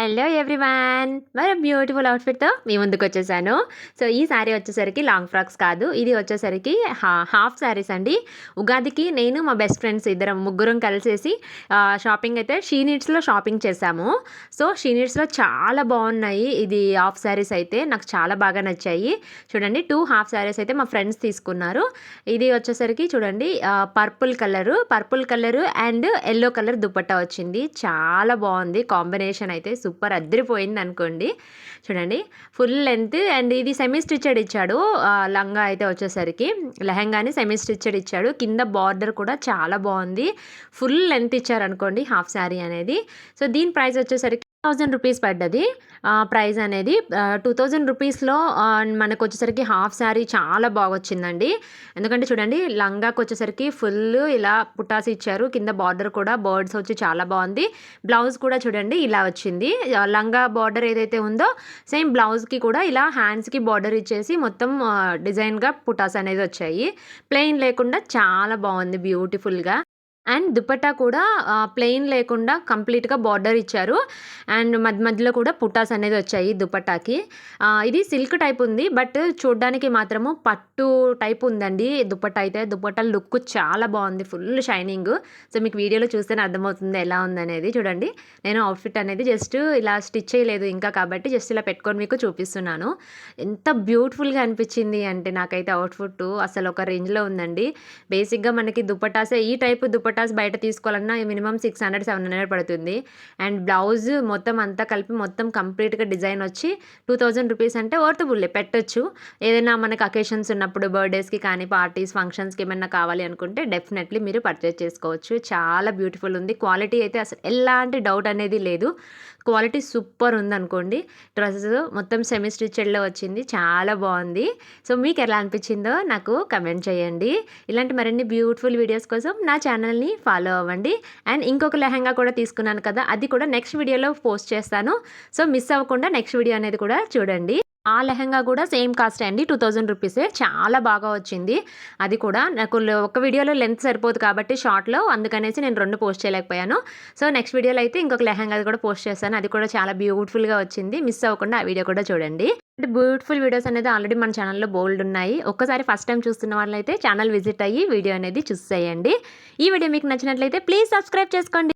Hello everyone! మరో beautiful అవుట్‌ఫిట్‌తో మీ ముందుకొచ్చేసాను. So, ఈ శారీ వచ్చేసరికి లాంగ్ ఫ్రాక్స్ కాదు. ఇది వచ్చేసరికి హాఫ్ శారీస్ అండి. ఉగాదికి నేను మా బెస్ట్ ఫ్రెండ్స్ ముగ్గురం కలిసేసి షాపింగ్ అయితే షీ నీడ్స్‌లో షాపింగ్ చేశాము. సో, షీ నీడ్స్‌లో చాలా బాగున్నాయి. ఇది హాఫ్ శారీస్ అయితే నాకు చాలా బాగా నచ్చాయి. చూడండి 2 హాఫ్ శారీస్ అయితే మా ఫ్రెండ్స్ తీసుకున్నారు. ఇది వచ్చేసరికి చూడండి purple colour and yellow colour dupatta వచ్చింది. చాలా బాగుంది కాంబినేషన్ అయితే సూపర్ అద్దరిపోయింది అనుకోండి. చూడండి ఫుల్ లెంత్ అండ్ ఇది సెమీ స్టిచ్చెడ్ ఇచ్చాడు. లంగా అయితే వచ్చేసరికి లెహంగాని సెమీ స్టిచ్చెడ్ ఇచ్చాడు. కింద బార్డర్ కూడా చాలా బాగుంది. ఫుల్ లెంత్ ఇచ్చారనుకోండి హాఫ్ శారీ అనేది. సో దీని ప్రైస్ వచ్చేసరికి 1000 రూపీస్ పడ్డది. ప్రైస్ అనేది 2000 రూపీస్లో మనకు వచ్చేసరికి హాఫ్ శారీ చాలా బాగొచ్చిందండి. ఎందుకంటే చూడండి లంగాకి వచ్చేసరికి ఫుల్ ఇలా పుటాస్ ఇచ్చారు. కింద బార్డర్ కూడా బర్డ్స్ వచ్చి చాలా బాగుంది. బ్లౌజ్ కూడా చూడండి ఇలా వచ్చింది. లంగా బార్డర్ ఏదైతే ఉందో సేమ్ బ్లౌజ్కి కూడా ఇలా హ్యాండ్స్కి బార్డర్ ఇచ్చేసి మొత్తం డిజైన్గా పుటాస్ అనేది వచ్చాయి. ప్లెయిన్ లేకుండా చాలా బాగుంది బ్యూటిఫుల్గా. అండ్ దుపట్టా కూడా ప్లెయిన్ లేకుండా కంప్లీట్‌గా బార్డర్ ఇచ్చారు. అండ్ మధ్యలో కూడా పుటాస్ అనేది వచ్చాయి దుపట్టాకి. ఇది సిల్క్ టైప్ ఉంది. బట్ చూడ్డానికి మాత్రము పట్టు టైప్ ఉందండి దుపట్టా అయితే. దుపట్టా లుక్ చాలా బాగుంది. Full shining. సో మీకు వీడియోలో చూస్తేనే అర్థమవుతుంది ఎలా ఉందనేది. చూడండి నేను అవుట్‌ఫిట్ అనేది జస్ట్ ఇలా స్టిచ్ చేయలేదు ఇంకా కాబట్టి జస్ట్ ఇలా పెట్టుకొని మీకు చూపిస్తున్నాను. ఎంత బ్యూటిఫుల్‌గా అనిపించింది అంటే నాకైతే అవుట్‌ఫిట్ అసలు ఒక రేంజ్‌లో ఉందండి. బేసిక్‌గా మనకి దుపట్టాసే ఈ టైప్ దుపట్టాస్ బయట తీసుకోవాలన్నా మినిమం 600, 700 పడుతుంది. అండ్ బ్లౌజ్ మొత్తం అంతా కలిపి మొత్తం కంప్లీట్‌గా డిజైన్ వచ్చి 2000 రూపీస్ అంటే వర్తబుల్లే పెట్టొచ్చు. ఏదైనా మనకు అకేషన్స్ ఉన్నప్పుడు బర్త్‌డేస్‌కి కానీ పార్టీస్, ఫంక్షన్స్‌కి ఏమన్నా కావాలి అనుకుంటే డెఫినెట్లీ మీరు పర్చేజ్ చేసుకోవచ్చు. చాలా బ్యూటిఫుల్ ఉంది. క్వాలిటీ అయితే అసలు ఎలాంటి డౌట్ అనేది లేదు. క్వాలిటీ సూపర్ ఉందనుకోండి. డ్రెస్ మొత్తం సెమీ స్టిచ్చెడ్‌లో వచ్చింది. చాలా బాగుంది. సో మీకు ఎలా అనిపించిందో నాకు కమెంట్ చేయండి. ఇలాంటి మరిన్ని బ్యూటిఫుల్ వీడియోస్ కోసం నా ఛానల్‌ని ఫాలో అవ్వండి. అండ్ ఇంకొక లెహంగా కూడా తీసుకున్నాను కదా! అది కూడా నెక్స్ట్ వీడియోలో పోస్ట్ చేస్తాను. సో మిస్ అవ్వకుండా నెక్స్ట్ వీడియో అనేది కూడా చూడండి. ఆ లెహంగా కూడా సేమ్ కాస్టే అండి. 2000 రూపీసే. చాలా బాగా వచ్చింది. అది కూడా నాకు ఒక వీడియోలో లెంత్ సరిపోదు కాబట్టి షార్ట్‌లో అందుకనేసి నేను 2 పోస్ట్ చేయలేకపోయాను. సో నెక్స్ట్ వీడియోలో అయితే ఇంకొక లెహంగా కూడా పోస్ట్ చేస్తాను. అది కూడా చాలా బ్యూటిఫుల్‌గా వచ్చింది. మిస్ అవ్వకుండా ఆ వీడియో కూడా చూడండి. బ్యూటిఫుల్ వీడియోస్ అనేది ఆల్రెడీ మన ఛానల్‌లో బోల్డ్ ఉన్నాయి. ఒక్కసారి ఫస్ట్ టైం చూస్తున్న వాళ్ళైతే ఛానల్ విజిట్ అయ్యి వీడియో అనేది చూసేయండి. ఈ వీడియో మీకు నచ్చినట్లయితే ప్లీజ్ సబ్స్క్రైబ్ చేసుకోండి.